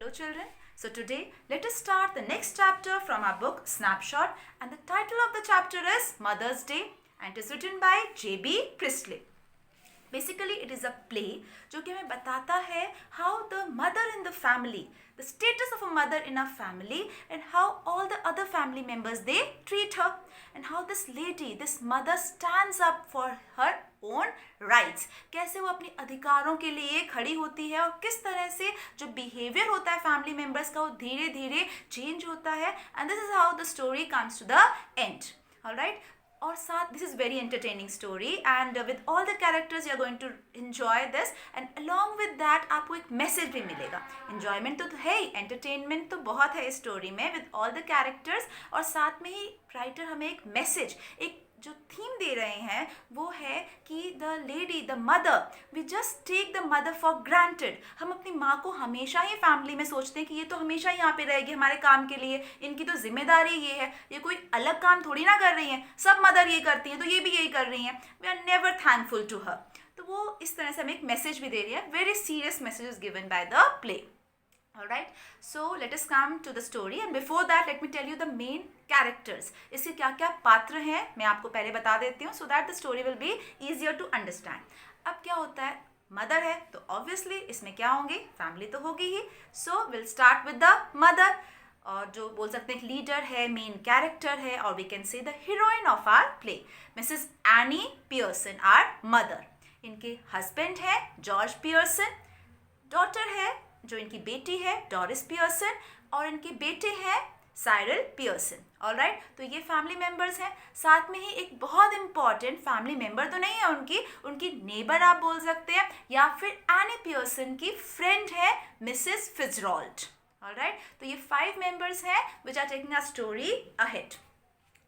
Hello children. So today let us start the next chapter from our book Snapshot, and the title of the chapter is Mother's Day and it is written by J.B. Priestley. Basically it is a play जो कि हमें बताता है how the mother in the family, the status of a mother in a family, and how all the other family members they treat her, and how this lady, this mother stands up for her own rights. कैसे वो अपने अधिकारों के लिए खड़ी होती है और किस तरह से जो बिहेवियर होता है फैमिली मेम्बर्स का वो धीरे धीरे चेंज होता है. And this is how the story comes to the end. Alright. और साथ this is very entertaining story and with all the characters you are going to enjoy this, and along with that आपको एक message भी मिलेगा. Enjoyment तो है ही, entertainment तो बहुत है इस स्टोरी में विद ऑल द कैरेक्टर्स, और साथ में ही राइटर हमें एक मैसेज, एक जो थीम दे रहे हैं वो है कि the lady, the mother, we just take the mother for granted. हम अपनी माँ को हमेशा ही फैमिली में सोचते हैं कि ये तो हमेशा यहाँ पे रहेगी हमारे काम के लिए, इनकी तो जिम्मेदारी ये है, ये कोई अलग काम थोड़ी ना कर रही हैं, सब मदर ये करती हैं तो ये भी यही कर रही हैं. We are never thankful to her. तो वो इस तरह से हमें एक मैसेज भी दे रही है. Very serious message is given by the play. Alright, so let us come to the story, and before that let me tell you the main characters. इसके क्या क्या पात्र हैं मैं आपको पहले बता देती हूँ so that the story will be easier to understand. अब क्या होता है, मदर है तो obviously इसमें क्या होंगे, फैमिली तो होगी ही. So we'll start with the mother, और जो बोल सकते हैं लीडर है, मेन कैरेक्टर है, और we can say the heroine of our play, Mrs Annie Pearson our mother. इनके हस्बैंड है जॉर्ज पियर्सन, डॉटर है जो इनकी बेटी है डोरिस पियर्सन, और इनके बेटे हैं साइरल पियर्सन. ऑलराइट, तो ये फैमिली मेंबर्स हैं. साथ में ही एक बहुत इंपॉर्टेंट फैमिली मेंबर तो नहीं है उनकी नेबर आप बोल सकते हैं, या फिर एनी पियर्सन की फ्रेंड है मिसेस फिट्जरोल्ड. ऑलराइट, तो ये 5 मेंबर्स हैं which are taking a story ahead.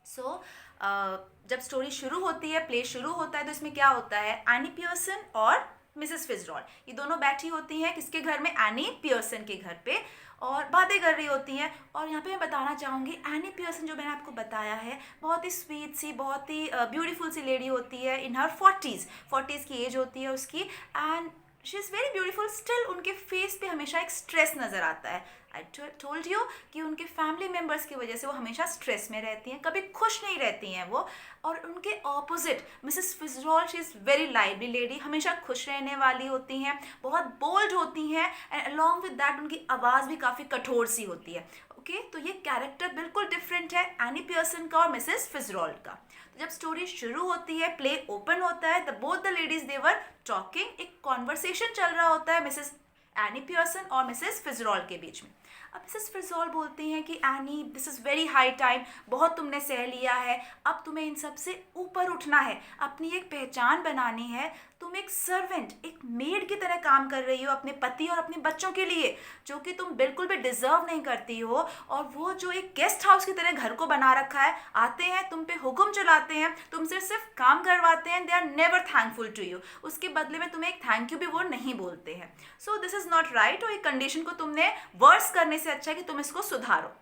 So जब स्टोरी शुरू होती है, प्ले शुरू होता है, तो इसमें क्या होता है, एनी पियर्सन और मिसेस फिट्जरोल्ड ये दोनों बैठी होती हैं किसके घर में, एनी पियर्सन के घर पे, और बातें कर रही होती हैं. और यहाँ पे मैं बताना चाहूँगी एनी पियर्सन जो मैंने आपको बताया है बहुत ही स्वीट सी, बहुत ही ब्यूटीफुल सी लेडी होती है. इन हर 40s की एज होती है उसकी, and she is very beautiful. Still उनके फेस पे हमेशा एक स्ट्रेस नज़र आता है. आई टोल्ड यू कि उनके फैमिली मेम्बर्स की वजह से वो हमेशा स्ट्रेस में रहती हैं, कभी खुश नहीं रहती हैं वो. और उनके opposite Mrs Fitzgerald, she is very lively lady, हमेशा खुश रहने वाली होती हैं, बहुत बोल्ड होती हैं, एंड अलॉन्ग विद दैट उनकी आवाज़ भी काफ़ी कठोर सी होती है. ओके, तो ये कैरेक्टर बिल्कुल डिफरेंट है एनी पियर्सन का और मिसेस फिट्जरोल्ड का. तो जब स्टोरी शुरू होती है, प्ले ओपन होता है, the both the ladies they were talking. एक कॉन्वर्सेशन चल रहा होता है मिसेस एनी पियर्सन और मिसेस फिट्जरोल्ड के बीच में. अब मिसेस फिट्जरोल्ड बोलती हैं कि any, this is very high time, बहुत तुमने सह लिया है, अब तुम्हें इन सब से ऊपर उठना है, अपनी एक पहचान बनानी है. तुम एक सर्वेंट, एक मेड की तरह काम कर रही हो अपने पति और अपने बच्चों के लिए, जो कि तुम बिल्कुल भी डिजर्व नहीं करती हो. और वो जो एक गेस्ट हाउस की तरह घर को बना रखा है, आते हैं तुम पे हुक्म चलाते हैं, तुमसे सिर्फ काम करवाते हैं, they are never thankful to you. उसके बदले में तुम्हें एक थैंक यू भी वो नहीं बोलते हैं. So this is not right, और एक कंडीशन को तुमने वर्स करने से अच्छा है कि तुम इसको सुधारो.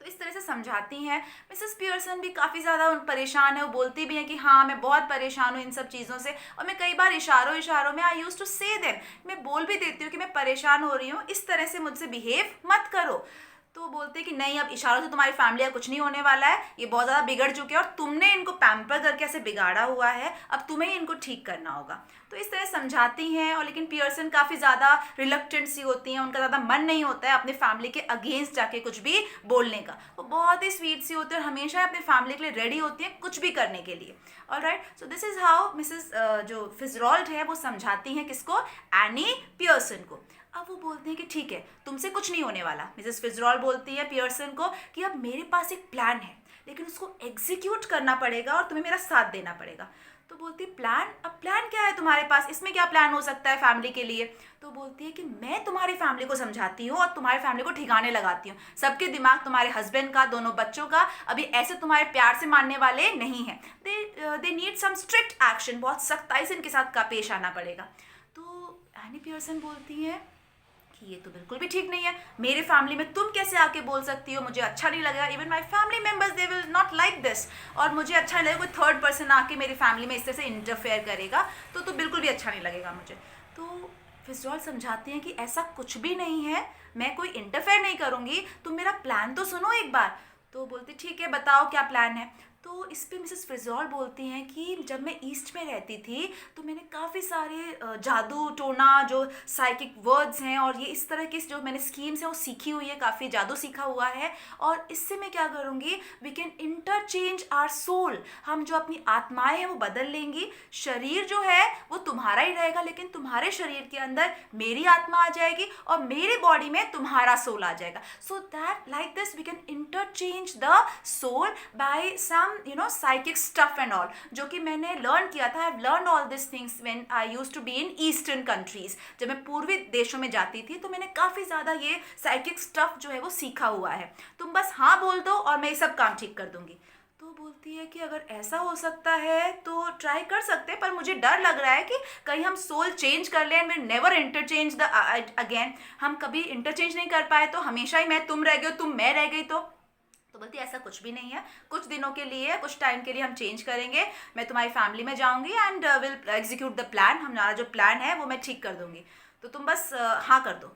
तो इस तरह से समझाती हैं. मिसेस पियर्सन भी काफ़ी ज़्यादा परेशान है, वो बोलती भी हैं कि हाँ मैं बहुत परेशान हूँ इन सब चीज़ों से, और मैं कई बार इशारों में आई यूज़ टू से देम, मैं बोल भी देती हूँ कि मैं परेशान हो रही हूँ, इस तरह से मुझसे बिहेव मत करो. तो बोलते हैं कि नहीं, अब इशारों से तुम्हारी फैमिली का कुछ नहीं होने वाला है, ये बहुत ज़्यादा बिगड़ चुके हैं और तुमने इनको पैम्पर करके ऐसे बिगाड़ा हुआ है, अब तुम्हें ही इनको ठीक करना होगा. तो इस तरह समझाती हैं. और लेकिन पियर्सन काफ़ी ज़्यादा रिलक्टेंट सी होती हैं, उनका ज़्यादा मन नहीं होता है अपने फैमिली के अगेंस्ट जाके कुछ भी बोलने का. वो बहुत ही स्वीट सी होती है और हमेशा अपने फैमिली के लिए रेडी होती हैं कुछ भी करने के लिए. Alright, so this is how Mrs जो फिट्जरोल्ड है वो समझाती हैं किसको, एनी पियर्सन को. अब वो बोलते हैं कि ठीक है तुमसे कुछ नहीं होने वाला. मिसेस फिट्जरोल्ड बोलती है पियर्सन को कि अब मेरे पास एक प्लान है, लेकिन उसको एग्जीक्यूट करना पड़ेगा और तुम्हें मेरा साथ देना पड़ेगा. तो बोलती है प्लान, अब प्लान क्या है तुम्हारे पास, इसमें क्या प्लान हो सकता है फैमिली के लिए. तो बोलती है कि मैं तुम्हारी फैमिली को समझाती हूँ और तुम्हारी फैमिली को ठिकाने लगाती हूँ. सबके दिमाग तुम्हारे हस्बैंड का, दोनों बच्चों का अभी ऐसे तुम्हारे प्यार से मानने वाले नहीं हैं. They need some strict action, बहुत सख्ताई से इनके साथ का पेश आना पड़ेगा. तो एनी पियर्सन बोलती है कि ये तो बिल्कुल भी ठीक नहीं है, मेरे फैमिली में तुम कैसे आके बोल सकती हो, मुझे अच्छा नहीं लगेगा. Even my family members they will not like this, और मुझे अच्छा नहीं लगेगा कोई थर्ड पर्सन आके मेरी फैमिली में इस तरह से इंटरफेयर करेगा, तो बिल्कुल भी अच्छा नहीं लगेगा मुझे. तो फिजरॉल समझाती हैं कि ऐसा कुछ भी नहीं है, मैं कोई इंटरफेयर नहीं करूँगी, तुम मेरा प्लान तो सुनो एक बार। तो बोलती ठीक है बताओ क्या प्लान है। तो इस पे मिसेस फिजरॉल बोलती हैं कि जब मैं ईस्ट में रहती थी तो मैंने काफ़ी सारे जादू टोना जो साइकिक वर्ड्स हैं और ये इस तरह की जो मैंने स्कीम्स हैं वो सीखी हुई है, काफ़ी जादू सीखा हुआ है। और इससे मैं क्या करूँगी, we can interchange our soul, हम जो अपनी आत्माएं हैं वो बदल लेंगी। शरीर जो है वो तुम्हारा ही रहेगा, लेकिन तुम्हारे शरीर के अंदर मेरी आत्मा आ जाएगी और मेरे बॉडी में तुम्हारा सोल आ जाएगा। So that like this we can interchange the soul by some psychic stuff and all, जो कि मैंने लर्न किया था। I have learn all this things when I used to be in eastern countries. जब मैं पूर्वी देशों में जाती थी तो मैंने काफ़ी ज़्यादा ये साइकिक स्टफ जो है वो सीखा हुआ है। तुम बस हाँ बोल दो और मैं ये सब काम ठीक कर दूंगी। तो बोलती है कि अगर ऐसा हो सकता है तो ट्राई कर सकते हैं, पर मुझे डर लग रहा है कि कहीं हम सोल चेंज कर लें and we never interchange the again, हम कभी इंटरचेंज नहीं कर पाए तो हमेशा ही मैं तुम रह गए तुम मैं रह गई। तो बोलती ऐसा कुछ भी नहीं है, कुछ दिनों के लिए कुछ टाइम के लिए हम चेंज करेंगे, मैं तुम्हारी फैमिली में जाऊंगी and will execute the plan, हमारा जो प्लान है वो मैं ठीक कर दूंगी, तो तुम बस हाँ कर दो।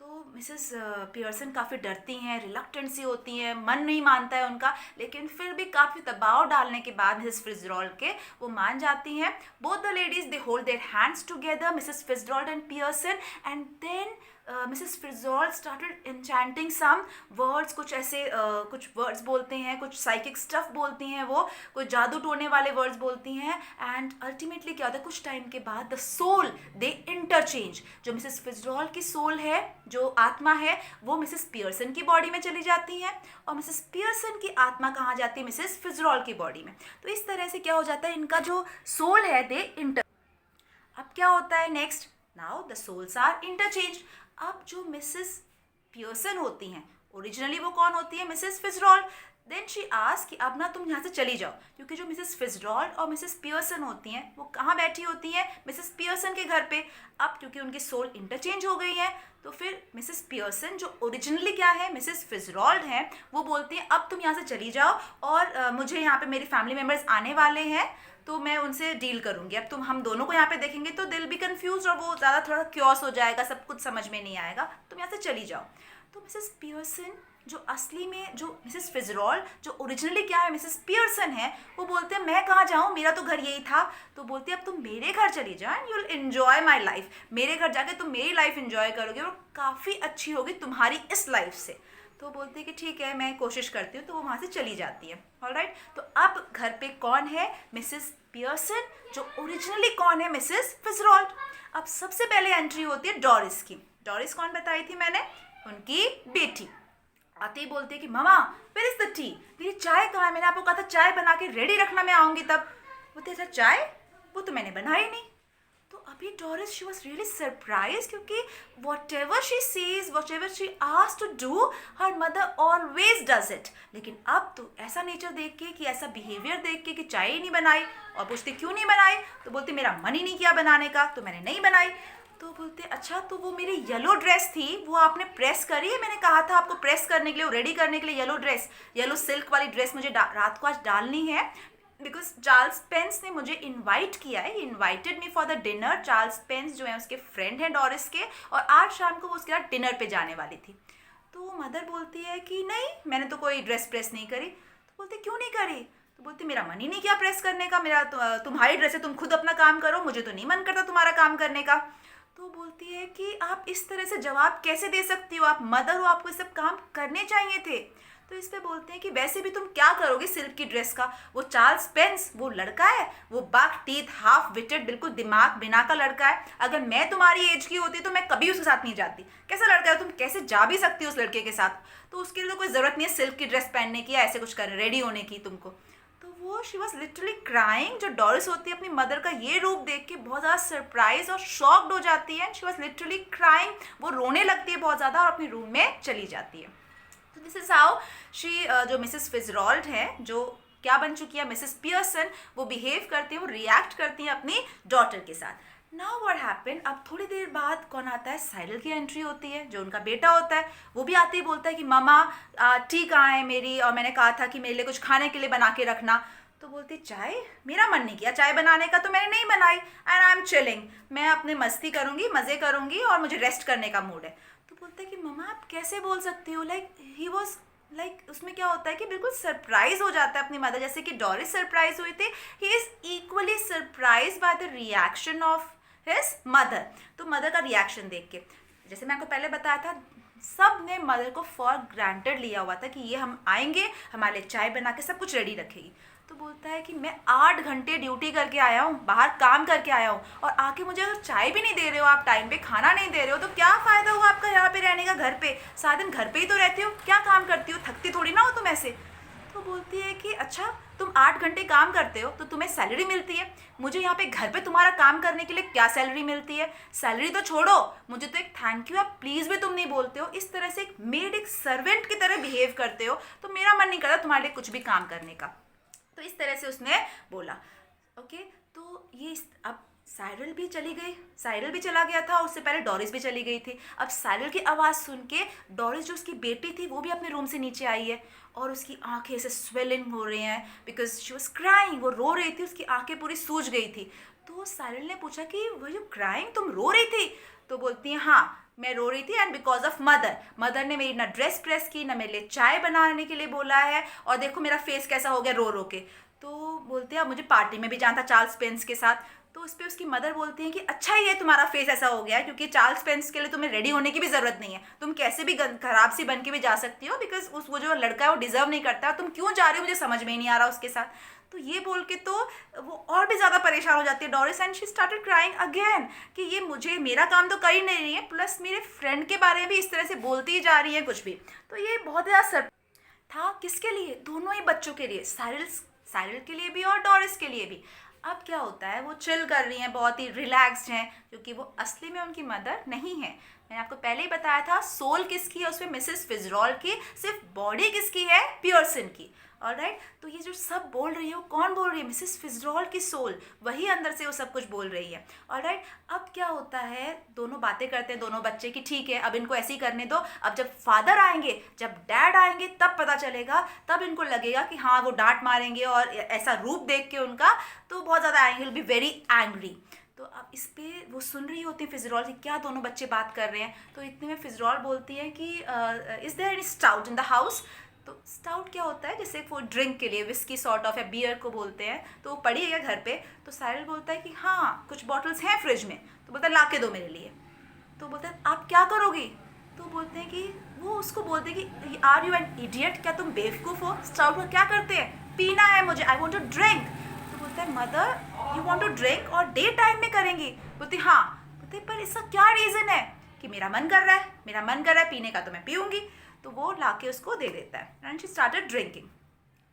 तो मिसेस पियर्सन काफ़ी डरती हैं, रिलक्टेंट सी होती हैं, मन नहीं मानता है उनका, लेकिन फिर भी काफ़ी दबाव डालने के बाद मिसेस फिजरॉल के वो मान जाती हैं। Both the ladies they hold their hands together, Mrs Fitzgerald and Pearson, and then Mrs Fitzgerald started enchanting some words, कुछ ऐसे कुछ वर्ड्स बोलते हैं, कुछ साइकिक स्टफ बोलती हैं, वो कुछ जादू टोने वाले वर्ड्स बोलती हैं। एंड अल्टीमेटली क्या होता है, कुछ टाइम के बाद द सोल दे इंटरचेंज, जो मिसेस फिजरॉल की सोल है, जो आत्मा है, वो मिसेस पियर्सन की बॉडी में चली जाती है और मिसेस पियर्सन की आत्मा कहाँ जाती है, मिसेस फिजरॉल की बॉडी में। तो इस तरह से क्या हो जाता है, इनका जो सोल है दे इंटर। अब क्या होता है next, now the souls are interchange. अब जो मिसेस पियर्सन होती हैं, ओरिजिनली वो कौन होती है, मिसेस फिजरॉल। देन शी आस्क कि अब ना तुम यहाँ से चली जाओ, क्योंकि जो मिसेस फिजरॉल और मिसेस पियर्सन होती हैं वो कहाँ बैठी होती हैं, मिसेस पियर्सन के घर पे। अब क्योंकि उनकी सोल इंटरचेंज हो गई है तो फिर मिसेस पियर्सन जो ओरिजिनली क्या है, मिसेस फिजरॉल हैं, वो बोलती हैं अब तुम यहाँ से चली जाओ और मुझे यहाँ पे मेरी फैमिली मेम्बर्स आने वाले हैं तो मैं उनसे डील करूंगी। अब तुम हम दोनों को यहाँ पे देखेंगे तो दिल भी कंफ्यूज और वो ज़्यादा थोड़ा क्योस हो जाएगा, सब कुछ समझ में नहीं आएगा, तुम यहाँ से चली जाओ। तो मिसेस पियर्सन जो असली में जो मिसेस फिजरॉल जो ओरिजिनली क्या है मिसेस पियर्सन है, वो बोलते हैं मैं कहाँ जाऊँ, मेरा तो घर यही था। तो बोलती है अब तुम मेरे घर चली जाओ and you will enjoy my life, मेरे घर जाके तुम मेरी लाइफ एंजॉय करोगे और काफ़ी अच्छी होगी तुम्हारी इस लाइफ से। तो बोलती है कि ठीक है मैं कोशिश करती हूँ, तो वो वहाँ से चली जाती है। ऑलराइट, तो अब घर पे कौन है, मिसेस पियर्सन, जो ओरिजिनली कौन है, मिसेस फिजरॉल। अब सबसे पहले एंट्री होती है डोरिस की। डोरिस कौन बताई थी मैंने, उनकी बेटी। आते ही बोलती है कि मामा वेयर इज द टी, मेरी चाय कहाँ है, मैंने आपको कहा था चाय बना के रेडी रखना, मैं आऊँगी तब। बोलते अच्छा चाय, वो तो मैंने बनाई नहीं। तो अभी Doris she was really surprise, क्योंकि whatever she sees, whatever she asked to do, her mother always does it. लेकिन अब तो ऐसा नेचर देख के, कि ऐसा बिहेवियर देख के कि चाय ही नहीं बनाई, और पूछती क्यों नहीं बनाई, तो बोलती मेरा मन ही नहीं किया बनाने का तो मैंने नहीं बनाई। तो बोलते अच्छा तो वो मेरी येलो ड्रेस थी वो आपने प्रेस करी है, मैंने कहा था आपको प्रेस करने के लिए, रेडी करने के लिए येलो ड्रेस, येलो सिल्क वाली ड्रेस मुझे रात को आज डालनी है, बिकॉज चार्ल्स पेंस ने मुझे इनवाइट किया है, invited me for the dinner. Charles Pence जो है उसके फ्रेंड हैं डोरिस के, और आज शाम को वो उसके साथ डिनर पे जाने वाली थी। तो मदर बोलती है कि नहीं मैंने तो कोई ड्रेस प्रेस नहीं करी। तो बोलते क्यों नहीं करी, तो बोलती मेरा मन ही नहीं किया प्रेस करने का, मेरा तुम्हारी ड्रेस है, तुम खुद अपना काम करो, मुझे तो नहीं मन करता तुम्हारा काम करने का। तो बोलती है कि आप इस तरह से जवाब कैसे दे सकती हो, आप मदर हो, आपको ये सब काम करने चाहिए थे। तो इस पे बोलते हैं कि वैसे भी तुम क्या करोगे सिल्क की ड्रेस का, वो चार्ल्स पेंस वो लड़का है, वो बाग टीथ हाफ विटेड बिल्कुल दिमाग बिना का लड़का है, अगर मैं तुम्हारी एज की होती तो मैं कभी उसके साथ नहीं जाती। कैसा लड़का है, तुम कैसे जा भी सकती हो उस लड़के के साथ, तो उसके लिए तो कोई ज़रूरत नहीं है सिल्क की ड्रेस पहनने की या ऐसे कुछ कर रेडी होने की तुमको। तो वो शी वॉज लिटरली क्राइंग, जो डोरिस होती है अपनी मदर का ये रूप देख के बहुत ज़्यादा सरप्राइज और शॉक्ड हो जाती है, and she was literally crying, वो रोने लगती है बहुत ज़्यादा और अपनी रूम में चली जाती है। तो दिस इज़ हाउ शी जो मिसेस फिजरॉल्ड है, जो क्या बन चुकी है मिसेस पियर्सन, वो बिहेव करती है, वो रिएक्ट करती है अपनी डॉटर के साथ। नाउ व्हाट हैपन, अब थोड़ी देर बाद कौन आता है, साइरल की एंट्री होती है, जो उनका बेटा होता है। वो भी आते ही बोलता है कि मामा टी कहाँ है मेरी, और मैंने कहा था कि मेरे लिए कुछ खाने के लिए बना के रखना। तो बोलती चाय, मेरा मन नहीं किया चाय बनाने का तो मैंने नहीं बनाई, एंड आई एम चिलिंग, मैं अपने मस्ती करूँगी, मज़े करूँगी और मुझे रेस्ट करने का मूड है। तो बोलते हैं कि मम्मा आप कैसे बोल सकती हो, लाइक ही वॉज लाइक उसमें क्या होता है कि बिल्कुल सरप्राइज हो जाता है अपनी मदर, जैसे कि डॉरिस सरप्राइज हुई थी, he is equally surprise by the reaction of his mother. तो मदर का रिएक्शन देख के, जैसे मैं आपको पहले बताया था, सब ने मदर को फॉर ग्रांटेड लिया हुआ था कि ये हम आएंगे, हमारे लिए चाय बना के सब कुछ रेडी रखेगी। तो बोलता है कि मैं 8 घंटे ड्यूटी करके आया हूँ, बाहर काम करके आया हूँ, और आके मुझे अगर चाय भी नहीं दे रहे हो, आप टाइम पे खाना नहीं दे रहे हो, तो क्या फ़ायदा हुआ आपका यहाँ पे रहने का, घर पे सारा दिन घर पे ही तो रहती हो, क्या काम करती हो, थकती थोड़ी ना हो तुम ऐसे। तो बोलती है कि अच्छा तुम 8 घंटे काम करते हो तो तुम्हें सैलरी मिलती है, मुझे यहाँ पे घर पे तुम्हारा काम करने के लिए क्या सैलरी मिलती है, सैलरी तो छोड़ो, मुझे तो एक थैंक यू या प्लीज़ भी तुम नहीं बोलते हो, इस तरह से एक मेड, एक सर्वेंट की तरह बिहेव करते हो, तो मेरा मन नहीं करता तुम्हारे लिए कुछ भी काम करने का। तो इस तरह से उसने बोला। ओके, तो ये अब साइरल भी चली गई, साइरल भी चला गया था, और उससे पहले डॉरिस भी चली गई थी। अब साइरल की आवाज़ सुन के डॉरिस जो उसकी बेटी थी वो भी अपने रूम से नीचे आई है, और उसकी आंखें ऐसे स्वेलिंग हो रही हैं बिकॉज शी वॉज क्राइंग, वो रो रही थी, उसकी आंखें पूरी सूज गई थी। तो साइरल ने पूछा कि वो यू क्राइंग, तुम रो रही थी? तो बोलती है हाँ मैं रो रही थी, and because of mother, mother ने मेरी ना ड्रेस प्रेस की, ना मेरे लिए चाय बनाने के लिए बोला है, और देखो मेरा फेस कैसा हो गया रो रो के। तो बोलते हैं अब मुझे पार्टी में भी जाना था चार्ल्स पेंस के साथ। तो उस पर उसकी मदर बोलती है कि अच्छा ही है तुम्हारा फेस ऐसा हो गया है, क्योंकि चार्ल्स पेंस के लिए तुम्हें रेडी होने की भी ज़रूरत नहीं है, तुम कैसे भी खराब सी बन के भी जा सकती हो, बिकॉज उस वो जो लड़का है वो डिजर्व नहीं करता, तुम क्यों जा रही हो मुझे समझ में ही नहीं आ रहा उसके साथ। तो ये बोल के तो वो और भी ज़्यादा परेशान हो जाती है Doris, and she started crying again कि ये मुझे मेरा काम तो कर ही नहीं रही है, प्लस मेरे फ्रेंड के बारे में भी इस तरह से बोलती ही जा रही है कुछ भी। तो ये बहुत ज़्यादा सर था किसके लिए, दोनों ही बच्चों के लिए, साइरल के लिए भी और डॉरिस के लिए भी। अब क्या होता है, वो चिल कर रही हैं, बहुत ही रिलैक्स्ड हैं, क्योंकि वो असली में उनकी मदर नहीं है। मैंने आपको पहले ही बताया था सोल किसकी है उसमें, मिसेस फिजरॉल की, सिर्फ बॉडी किसकी है, पियर्सन की। ऑलराइट, तो ये जो सब बोल रही है वो कौन बोल रही है, मिसेस फिजरॉल की सोल, वही अंदर से वो सब कुछ बोल रही है। ऑलराइट, अब क्या होता है, दोनों बातें करते हैं दोनों बच्चे की, ठीक है अब इनको ऐसे ही करने दो, अब जब फादर आएंगे, जब डैड आएंगे तब पता चलेगा, तब इनको लगेगा कि हाँ वो डांट मारेंगे, और ऐसा रूप देख के उनका तो बहुत ज़्यादा विल बी वेरी एंग्री। तो अब इस पर वो सुन रही होती है फिजरॉल की क्या दोनों बच्चे बात कर रहे हैं। तो इतने में फिजरॉल बोलती है कि is there any stout in the house. तो स्टाउट क्या होता है, जैसे वो ड्रिंक के लिए विस्की सॉर्ट ऑफ या बियर को बोलते हैं, तो वो पड़ी है घर पे। तो साइरल बोलता है कि हाँ कुछ बॉटल्स हैं फ्रिज में, तो बोलता है ला के दो मेरे लिए। तो बोलते हैं आप क्या करोगी? तो बोलते हैं कि वो उसको बोलते हैं कि आर यू एन इडियट, क्या तुम बेवकूफ़ हो? स्टाउट को क्या करते हैं, पीना है मुझे, आई वॉन्ट टू ड्रिंक। तो बोलता है mother you want to drink, और डे टाइम में करेंगी? बोलती हाँ। बोलते पर इसका क्या रीज़न है? कि मेरा मन कर रहा है, मेरा मन कर रहा है पीने का, तो मैं पीऊँगी। तो वो लाके उसको दे देता है, एंड शी स्टार्टेड ड्रिंकिंग।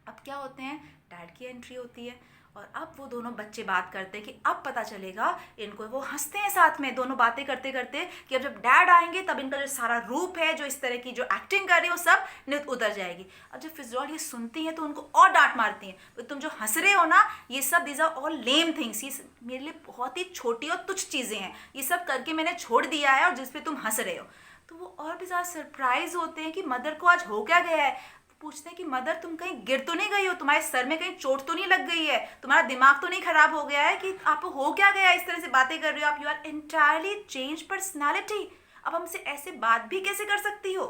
अब क्या होते हैं, डैड की एंट्री होती है, और अब वो दोनों बच्चे बात करते हैं कि अब पता चलेगा इनको, वो हंसते हैं साथ में दोनों बातें करते करते कि अब जब डैड आएंगे तब इनका जो सारा रूप है, जो इस तरह की जो एक्टिंग कर रही है, वो सब नित उतर जाएगी। अब जब फिजरॉल ये सुनती हैं तो उनको और डांट मारती हैं, तो तुम जो हंस रहे हो ना, ये सब these are all lame things, ये मेरे लिए बहुत ही छोटी और तुच्छ चीज़ें हैं, ये सब करके मैंने छोड़ दिया है, और जिस पे तुम हंस रहे हो। तो वो और भी ज़्यादा सरप्राइज होते हैं कि मदर को आज हो क्या गया है। पूछते हैं कि मदर तुम कहीं गिर तो नहीं गई हो, तुम्हारे सर में कहीं चोट तो नहीं लग गई है, तुम्हारा दिमाग तो नहीं खराब हो गया है, कि आपको हो क्या गया, इस तरह से बातें कर रही हो आप, you are entirely change personality, अब हमसे ऐसे बात भी कैसे कर सकती हो।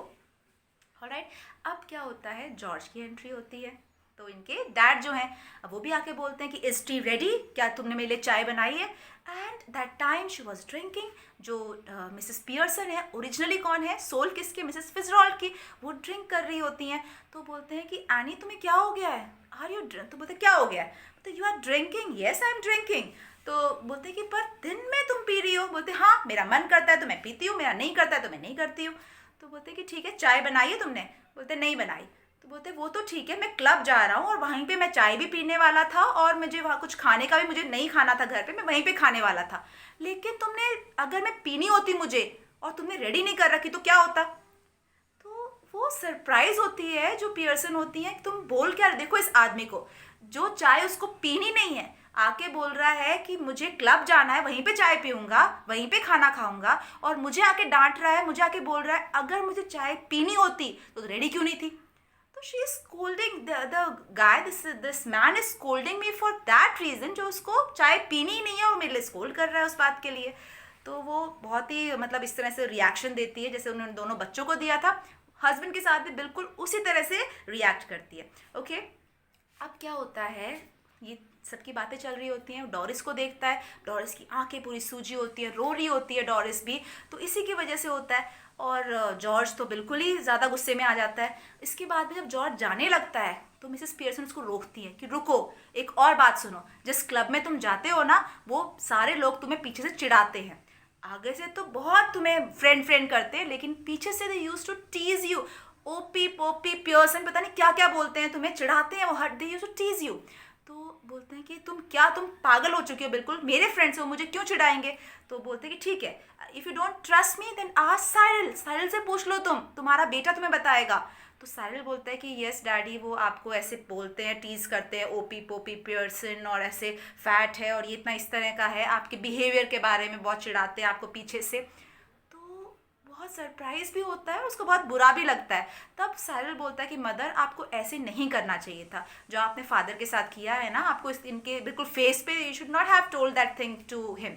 ऑलराइट, अब क्या होता है, जॉर्ज की एंट्री होती है। तो इनके डैड जो हैं अब वो भी आके बोलते हैं कि इज टी रेडी, क्या तुमने मेरे लिए चाय बनाई है। And that time she was drinking, जो मिसेस पियर्सन है, ओरिजिनली कौन है, सोल किसकी, मिसेस फिजरॉल की, वो ड्रिंक कर रही होती हैं। तो बोलते हैं कि एनी तुम्हें क्या हो गया है, आर यू ड्रिंक? तो बोलते क्या हो गया है? बोलते you are drinking. Yes I am drinking. तो बोलते कि पर दिन में तुम पी रही हो। बोलते हाँ मेरा मन करता है तो मैं पीती हूँ, मेरा नहीं करता है तो मैं नहीं करती हूँ। तो बोलते कि ठीक है चाय बनाई है तुमने? बोलते नहीं बनाई। तो बोलते वो तो ठीक है, मैं क्लब जा रहा हूँ और वहीं पे मैं चाय भी पीने वाला था, और मुझे वहाँ कुछ खाने का भी मुझे नहीं खाना था घर पे, मैं वहीं पे खाने वाला था, लेकिन तुमने अगर मैं पीनी होती मुझे और तुमने रेडी नहीं कर रखी तो क्या होता। तो वो सरप्राइज होती है जो पियर्सन होती है, तुम बोल क्या, देखो इस आदमी को जो चाय उसको पीनी नहीं है आके बोल रहा है कि मुझे क्लब जाना है, वहीं पे चाय पीऊँगा, वहीं पे खाना खाऊंगा, और मुझे आके डांट रहा है, मुझे आके बोल रहा है अगर मुझे चाय पीनी होती तो रेडी क्यों नहीं थी। तो she is scolding the guy, this man is scolding me for that reason, जो उसको चाय पीनी ही नहीं है और मेरे लिए स्कोल्ड कर रहा है उस बात के लिए। तो वो बहुत ही मतलब इस तरह से रिएक्शन देती है जैसे उन्होंने दोनों बच्चों को दिया था, हस्बैंड के साथ भी बिल्कुल उसी तरह से रिएक्ट करती है। ओके, अब क्या होता है, ये सबकी बातें चल रही होती हैं, डोरिस को देखता है, डोरिस की आंखें पूरी सूजी होती है, रो रही होती है डोरिस भी, तो इसी की वजह से होता है। और जॉर्ज तो बिल्कुल ही ज़्यादा गुस्से में आ जाता है। इसके बाद में जब जॉर्ज जाने लगता है तो मिसेस पियर्सन उसको रोकती है कि रुको, एक और बात सुनो, जिस क्लब में तुम जाते हो ना, वो सारे लोग तुम्हें पीछे से चिढ़ाते हैं। आगे से तो बहुत तुम्हें फ्रेंड फ्रेंड करते हैं, लेकिन पीछे से they use to tease you, ओपी पोपी पियर्सन पता नहीं क्या क्या बोलते हैं, तुम्हें चिढ़ाते हैं वो, हट दे यूज टू टीज यू। तो बोलते हैं कि तुम पागल हो चुकी हो बिल्कुल, मेरे फ्रेंड्स हो, मुझे क्यों चिढ़ाएंगे। तो बोलते हैं कि ठीक है, if you don't trust me then ask Cyril, Cyril से पूछ लो, तुम्हारा बेटा तुम्हें बताएगा। तो साइरल बोलता है कि यस डैडी, वो आपको ऐसे बोलते हैं, टीज करते हैं, ओपी पोपी पियर्सन, और ऐसे फैट है और ये इतना इस तरह का है, आपके बिहेवियर के बारे में बहुत चिढ़ाते हैं आपको पीछे से। बहुत सरप्राइज भी होता है और उसको बहुत बुरा भी लगता है। तब साइरल बोलता है कि मदर, आपको ऐसे नहीं करना चाहिए था, जो आपने फादर के साथ किया है ना, आपको इनके बिल्कुल फेस पे, you should not have told that thing to him.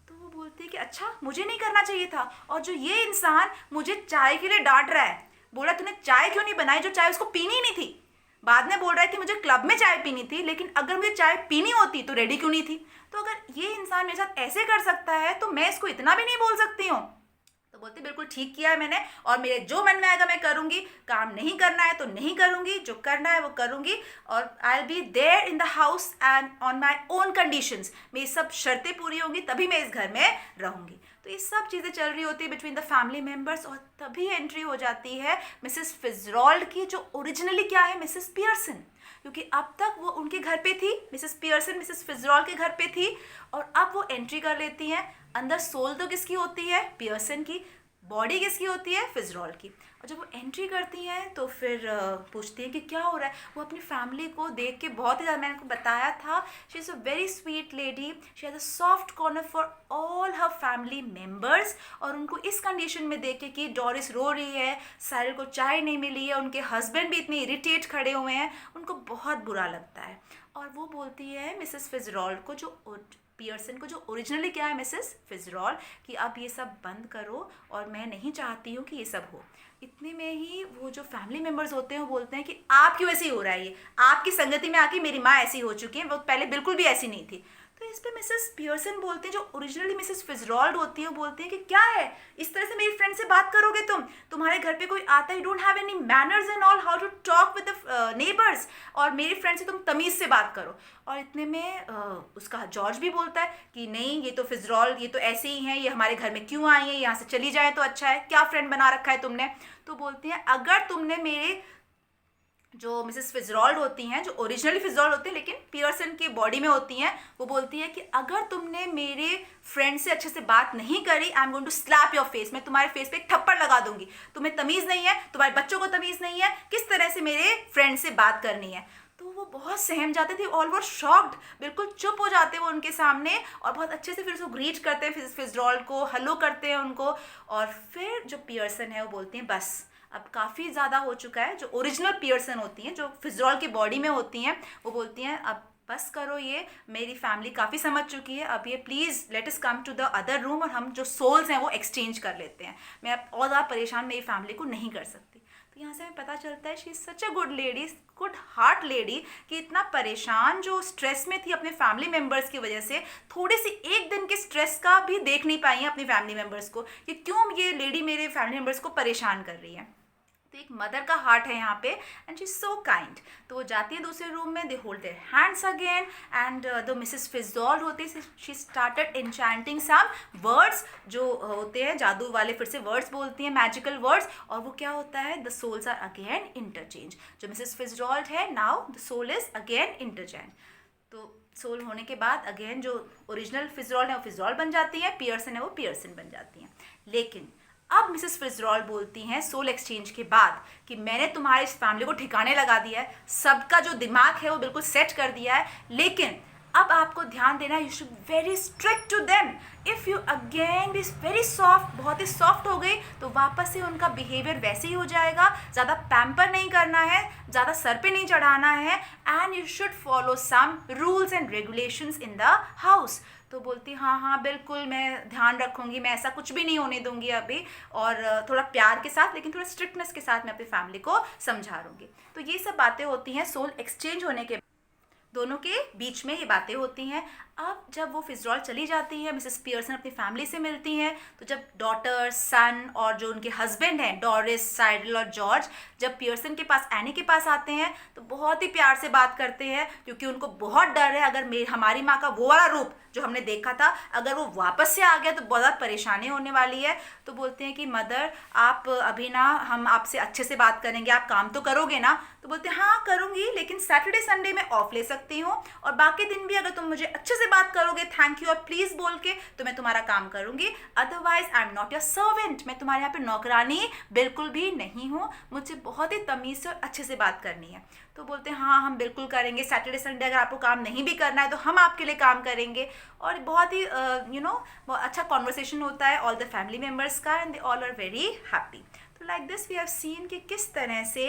तो वो बोलती है कि अच्छा, मुझे नहीं करना चाहिए था, और जो ये इंसान मुझे चाय के लिए डांट रहा है, बोला तूने चाय क्यों नहीं बनाई, जो चाय उसको पीनी ही नहीं थी। बाद में बोल रहा है कि मुझे क्लब में चाय पीनी थी, लेकिन अगर मुझे चाय पीनी होती तो रेडी क्यों नहीं थी। तो अगर ये इंसान मेरे साथ ऐसे कर सकता है तो मैं इसको इतना भी नहीं बोल सकती हूँ। तो बोलते बिल्कुल ठीक किया है मैंने, और मेरे जो मन में आएगा मैं करूँगी, काम नहीं करना है तो नहीं करूँगी, जो करना है वो करूँगी, और I will be there in the house and on my own conditions, मेरी सब शर्तें पूरी होंगी तभी मैं इस घर में रहूँगी। तो ये सब चीज़ें चल रही होती है बिटवीन द फैमिली मेम्बर्स, और तभी एंट्री हो जाती है मिसेस फिtzgerald की, जो ओरिजिनली क्या है मिसेस पियर्सन, क्योंकि अब तक वो उनके घर पे थी, मिसेस पियर्सन मिसेस फिtzgerald के घर पे थी, और अब वो एंट्री कर लेती हैं। अंदर सोल तो किसकी होती है, पियर्सन की, बॉडी किसकी होती है, फिtzgerald की। और जब वो एंट्री करती हैं तो फिर पूछती हैं कि क्या हो रहा है। वो अपनी फैमिली को देख के बहुत ही ज़्यादा, मैंने आपको बताया था, she is a very sweet lady, she has a soft corner for all her family members. और उनको इस कंडीशन में देख के कि डोरिस रो रही है, साइरल को चाय नहीं मिली है, उनके हस्बैंड भी इतने इरिटेट खड़े हुए हैं, उनको बहुत बुरा लगता है। और वो बोलती है मिसेस फिtzgerald को, जो पियर्सन को, जो ओरिजिनली क्या है मिसेस फिtzgerald, कि अब ये सब बंद करो और मैं नहीं चाहती हूँ कि ये सब हो। इतने में ही वो जो फैमिली मेम्बर्स होते हैं वो बोलते हैं कि आप क्यों ऐसी हो रहा है, ये आपकी संगति में आके मेरी माँ ऐसी हो चुकी है, वो पहले बिल्कुल भी ऐसी नहीं थी। तो इस पर मिसेस पियर्सन बोलते हैं, जो ओरिजिनली मिसेस फिtzgerald होती है, वो बोलती है कि क्या है, इस तरह से मेरी फ्रेंड से बात करोगे तुम्हारे घर पे कोई आता है, you don't have any manners and all, how to talk with the neighbours, और मेरी फ्रेंड से तुम तमीज़ से बात करो। और इतने में उसका जॉर्ज भी बोलता है कि नहीं, ये तो फिtzgerald, ये तो ऐसे ही हैं, ये हमारे घर में क्यों आई है, यहाँ से चली जाए तो अच्छा है, क्या फ्रेंड बना रखा है तुमने। तो बोलती हैं अगर तुमने मेरे, जो मिसेस फिtzgerald होती हैं, जो ओरिजिनली फिtzgerald होती हैं लेकिन पियर्सन की बॉडी में होती हैं, वो बोलती है कि अगर तुमने मेरे फ्रेंड से अच्छे से बात नहीं करी, I am going to slap your face, मैं तुम्हारे फेस पे एक थप्पड़ लगा दूंगी, तुम्हें तमीज़ नहीं है, तुम्हारे बच्चों को तमीज़ नहीं है, किस तरह से मेरे फ्रेंड से बात करनी है। तो वो बहुत सहम जाते थे, ऑल वर शॉक्ड, बिल्कुल चुप हो जाते हैं वो उनके सामने, और बहुत अच्छे से फिर उसको ग्रीट करते हैं फिtzgerald को, हेलो करते हैं उनको। और फिर जो पियर्सन है वो बोलती हैं बस अब काफ़ी ज़्यादा हो चुका है। जो ओरिजिनल पियर्सन होती हैं, जो फिtzgerald की बॉडी में होती हैं, वो बोलती हैं अब बस करो, ये मेरी फैमिली काफ़ी समझ चुकी है, अब ये please let us come to the other room, और हम जो सोल्स हैं वो एक्सचेंज कर लेते हैं, मैं अब और ज़्यादा परेशान मेरी फैमिली को नहीं कर सकती। तो यहाँ से हमें पता चलता है she is such a good lady, good heart lady, कि इतना परेशान, जो स्ट्रेस में थी अपने फैमिली मेम्बर्स की वजह से, थोड़ी सी एक दिन के स्ट्रेस का भी देख नहीं पाई है अपनी फैमिली मेम्बर्स को, कि क्यों ये लेडी मेरे फैमिली मेम्बर्स को परेशान कर रही है। तो एक मदर का हार्ट है यहाँ पे, and she is so kind. तो वो जाती है दूसरे रूम में, they hold their hands again, and the Mrs Fitzgerald होती है, she started enchanting some words, जो होते हैं जादू वाले, फिर से वर्ड्स बोलती हैं, मैजिकल वर्ड्स, और वो क्या होता है, the souls are again interchange. जो मिसेस फिtzgerald है, now the soul is again interchange. तो सोल होने के बाद अगेन जो ओरिजिनल फिtzgerald है वो फिtzgerald बन जाती है, पियर्सन है वो पियर्सन बन जाती हैं। लेकिन अब मिसेस फिtzgerald बोलती हैं सोल एक्सचेंज के बाद कि मैंने तुम्हारे इस फैमिली को ठिकाने लगा दिया है, सबका जो दिमाग है वो बिल्कुल सेट कर दिया है, लेकिन अब आपको ध्यान देना, you should very strict to them. If you again be very soft, बहुत ही सॉफ्ट हो गई, तो वापस से उनका बिहेवियर वैसे ही हो जाएगा. ज़्यादा पैम्पर नहीं करना है, ज़्यादा सर पे नहीं चढ़ाना है. And you should follow some rules and regulations in the house. तो बोलती हाँ हाँ बिल्कुल मैं ध्यान रखूँगी, मैं ऐसा कुछ भी नहीं होने दूंगी अभी, और थोड़ा प्यार के साथ लेकिन थोड़ा स्ट्रिक्टनेस के साथ मैं अपनी फैमिली को समझा दूँगी. तो ये सब बातें होती हैं सोल एक्सचेंज होने के दोनों के बीच में, ये बातें होती हैं. अब जब वो फिजरॉल चली जाती है, मिसेस पियर्सन अपनी फैमिली से मिलती हैं, तो जब डॉटर, सन और जो उनके हस्बैंड हैं डोरिस, साइडल और जॉर्ज, जब पियर्सन के पास, एनी के पास आते हैं, तो बहुत ही प्यार से बात करते हैं, क्योंकि उनको बहुत डर है अगर हमारी माँ का वो वाला रूप जो हमने देखा था अगर वो वापस से आ गया तो बहुत परेशानी होने वाली है. तो बोलते हैं कि मदर आप अभी ना, हम आपसे अच्छे से बात करेंगे, आप काम तो करोगे ना. तो बोलते हैं हाँ करूँगी, लेकिन सैटरडे संडे में ऑफ ले सकती हूँ, और बाकी दिन भी अगर तुम मुझे अच्छे से बात करोगे थैंक यू और प्लीज़ बोल के, तो मैं तुम्हारा काम करूँगी. Otherwise I am not your servant, मैं तुम्हारे यहाँ पे नौकरानी बिल्कुल भी नहीं हूँ, मुझसे बहुत ही तमीज़ से और अच्छे से बात करनी है. तो बोलते हैं हाँ हम बिल्कुल करेंगे, सैटरडे संडे अगर आपको काम नहीं भी करना है तो हम आपके लिए काम करेंगे. और बहुत ही बहुत अच्छा कॉन्वर्सेशन होता है ऑल द फैमिली मेम्बर्स का, and they all are very happy. तो like this we have seen कि किस तरह से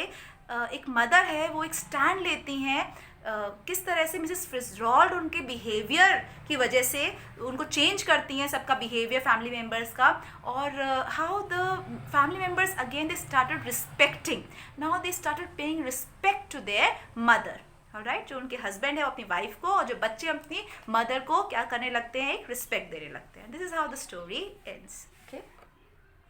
एक मदर है वो एक स्टैंड लेती हैं, किस तरह से मिसेस फिट्जरॉल्ड उनके बिहेवियर की वजह से उनको चेंज करती हैं, सबका बिहेवियर फैमिली मेम्बर्स का, और how the family members again they started respecting, now they started paying respect to their mother. Alright, जो उनके हस्बैंड है वो अपनी वाइफ को, और जो बच्चे अपनी मदर को क्या करने लगते हैं, एक रिस्पेक्ट देने लगते हैं. This is how the story ends.